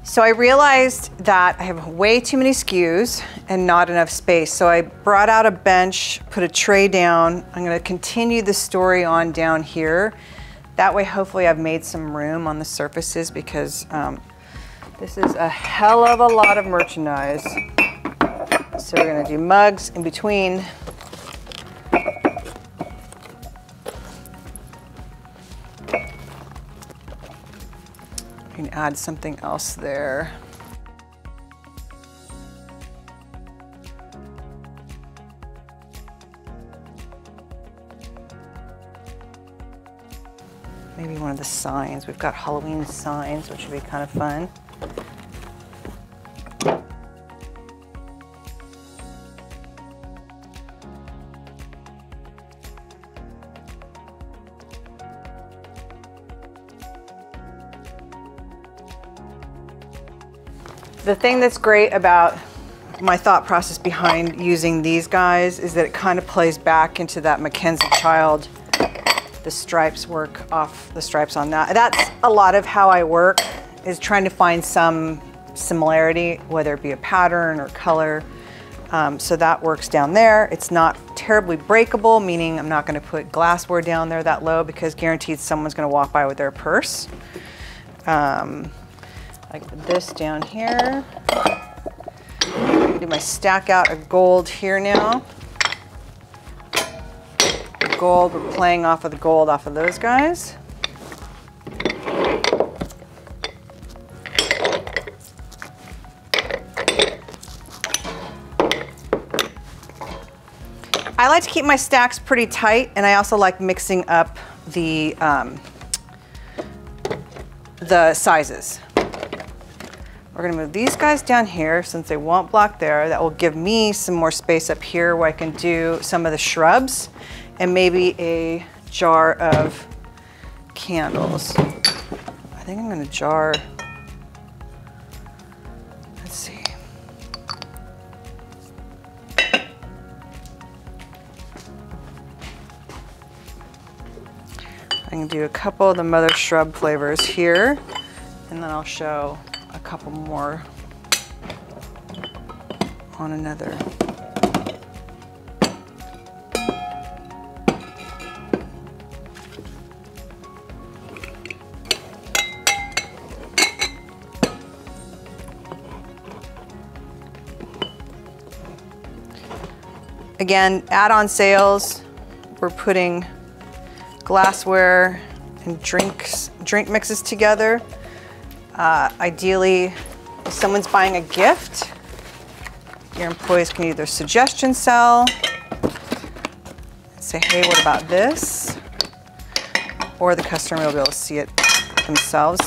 So I realized that I have way too many SKUs and not enough space. So I brought out a bench, put a tray down. I'm gonna continue the story on down here. That way, hopefully I've made some room on the surfaces because this is a hell of a lot of merchandise. So we're gonna do mugs in between. You can add something else there. Maybe one of the signs. We've got Halloween signs, which would be kind of fun. The thing that's great about my thought process behind using these guys is that it kind of plays back into that Mackenzie Child. The stripes work off the stripes on that. That's a lot of how I work, is trying to find some similarity, whether it be a pattern or color. So that works down there. It's not terribly breakable, meaning I'm not gonna put glassware down there that low because guaranteed someone's gonna walk by with their purse. Like this down here. Do my stack out of gold here now. Gold, we're playing off of the gold off of those guys. I like to keep my stacks pretty tight, and I also like mixing up the sizes. We're gonna move these guys down here since they won't block there. That will give me some more space up here where I can do some of the shrubs and maybe a jar of candles. I think I'm gonna jar, let's see. I can do a couple of the mother shrub flavors here, and then I'll show a couple more on another. Again, add-on sales, we're putting glassware and drink mixes together. Ideally, if someone's buying a gift, your employees can either suggestion sell, say, hey, what about this? Or the customer will be able to see it themselves.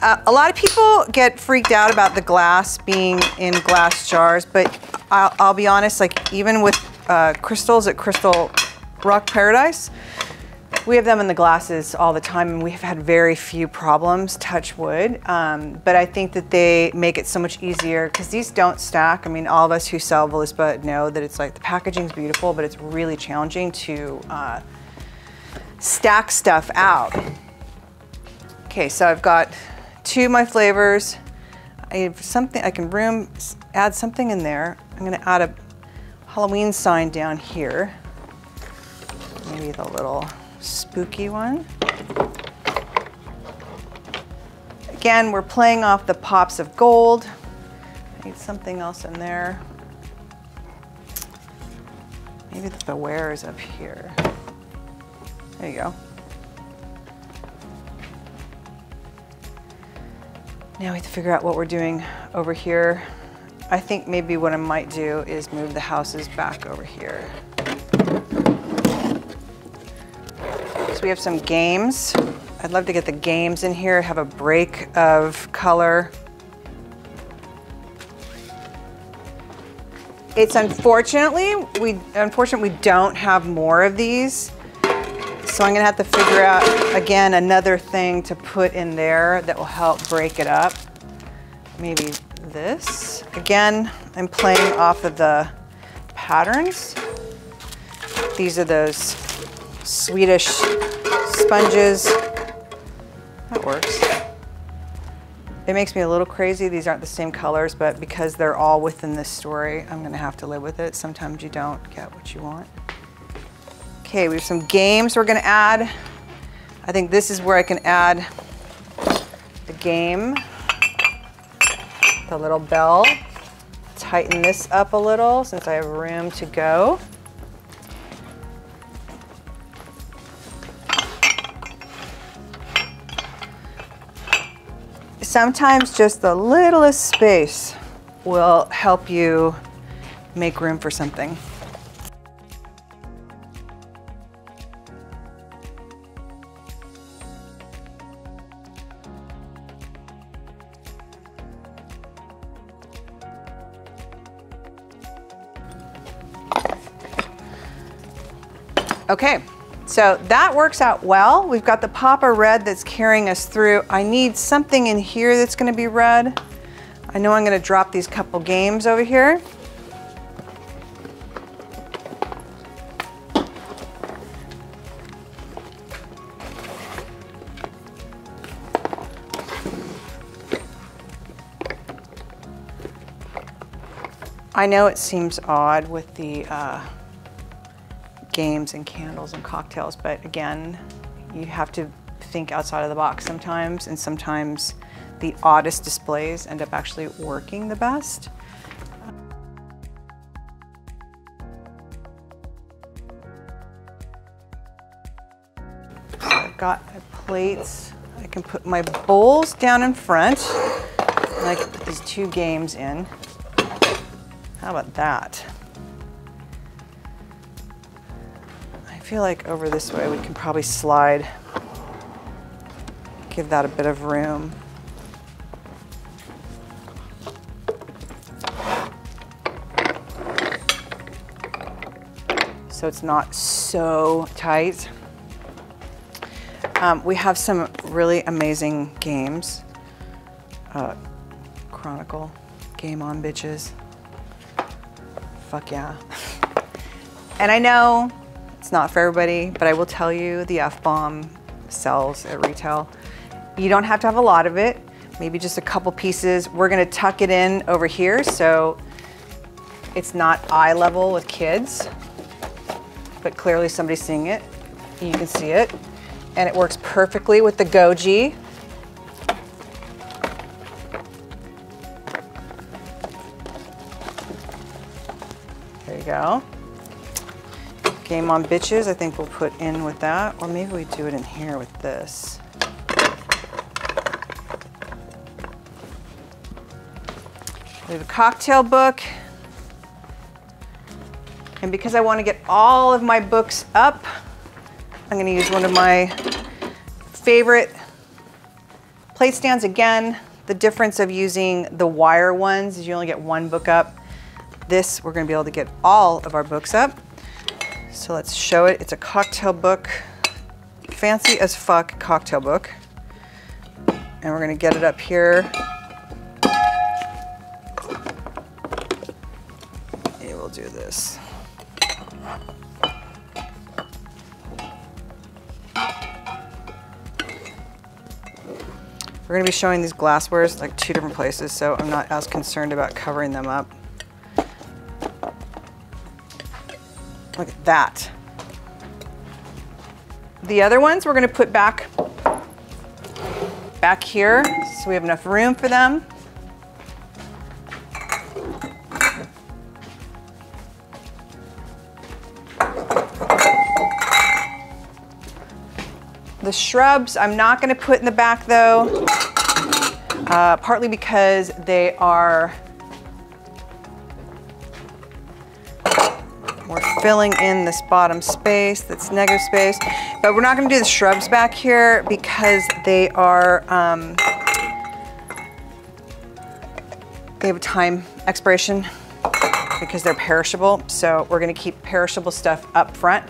A lot of people get freaked out about the glass being in glass jars, but I'll be honest, like even with crystals at Crystal Rock Paradise, we have them in the glasses all the time, and we've had very few problems, touch wood. But I think that they make it so much easier because these don't stack. I mean, all of us who sell Velispa know that it's like the packaging's beautiful, but it's really challenging to stack stuff out. Okay, so I've got two of my flavors. I have something, I can add something in there. I'm gonna add a Halloween sign down here. Maybe the little spooky one. Again, we're playing off the pops of gold. I need something else in there. Maybe the beware is up here. There you go. Now we have to figure out what we're doing over here. I think maybe what I might do is move the houses back over here. So we have some games. I'd love to get the games in here, have a break of color. It's unfortunate we don't have more of these. So I'm gonna have to figure out, again, another thing to put in there that will help break it up. Maybe this. Again, I'm playing off of the patterns. These are those Swedish sponges. That works. It makes me a little crazy. These aren't the same colors, but because they're all within this story, I'm gonna have to live with it. Sometimes you don't get what you want. Okay, we have some games we're gonna add. I think this is where I can add the game, the little bell. Tighten this up a little since I have room to go. Sometimes just the littlest space will help you make room for something. Okay, so that works out well. We've got the pop of red that's carrying us through. I need something in here that's gonna be red. I know I'm gonna drop these couple games over here. I know it seems odd with the games and candles and cocktails, but again, you have to think outside of the box sometimes, and sometimes the oddest displays end up actually working the best. So I've got my plates. I can put my bowls down in front, and I can put these two games in. How about that? I feel like over this way we can probably slide, give that a bit of room. So it's not so tight. We have some really amazing games. Chronicle, Game On Bitches. Fuck yeah. And I know it's not for everybody, but I will tell you the F-bomb sells at retail. You don't have to have a lot of it, maybe just a couple pieces. We're gonna tuck it in over here so it's not eye level with kids, but clearly somebody's seeing it. You can see it. And it works perfectly with the goji. There you go. Game On Bitches, I think we'll put in with that, or maybe we do it in here with this. We have a cocktail book, and because I want to get all of my books up, I'm going to use one of my favorite plate stands. Again, the difference of using the wire ones is you only get one book up. This, we're going to be able to get all of our books up. So let's show it. It's a cocktail book, fancy as fuck cocktail book. And we're gonna get it up here. And we'll do this. We're gonna be showing these glasswares like 2 different places, so I'm not as concerned about covering them up. Look at that. The other ones we're gonna put back here so we have enough room for them. The shrubs I'm not gonna put in the back though, partly because they are filling in this bottom space that's negative space, but we're not going to do the shrubs back here because they are they have a time expiration because they're perishable, so we're going to keep perishable stuff up front.